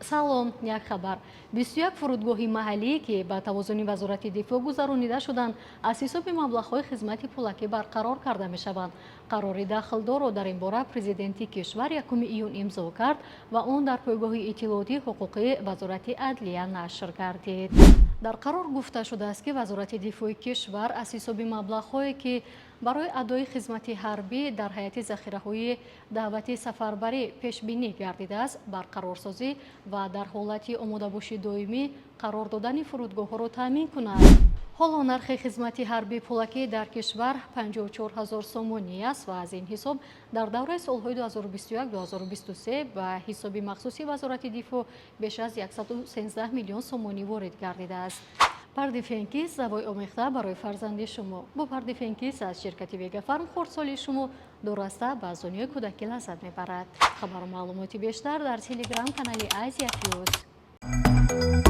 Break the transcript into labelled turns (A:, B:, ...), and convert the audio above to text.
A: салом, як хабар. 21 фурудгоҳи маҳаллӣ ки ба тавозуни вазорати дифоъ гузаронида шуданд, аз ҳисоби маблағҳои хизмати пулакӣ барқарор карда мешаванд. қарори дахлдорро дар ин бора президенти кишвар 1 июн имзо кард ва он дар пойгоҳи иттилоотии ҳуқуқии вазорати адлия нашр гардид. дар қарор гуфта шудааст ки вазорати дифоъи кишвар аз ҳисоби маблағҳое ки барои адои хизмати ҳарбӣ дар ҳайати захираҳои даъвати сафарбарӣ пешбинӣ гардидааст, барқарорсозӣ ва дар ҳолати омодабошии доимӣ қарор додани фурудгоҳҳоро таъмин кунад. ҳоло нархи хизмати ҳарбии пулакӣ дар кишвар 54 000 сомонӣ аст ва аз ин ҳисоб дар давраи солҳои 2021-2023 ба ҳисоби махсуси вазорати дифоъ беш аз 113 миллион сомонӣ ворид гардидааст. парди фенкис завои омехта барои фарзанди шумо. бо парди фенкис аз ширкати вегафарм хурдсоли шумо дураста ба аз дунёи кӯдакӣ лаззат мебарад. хабару маълумоти бештар дар телеграм канали Азия Плюс.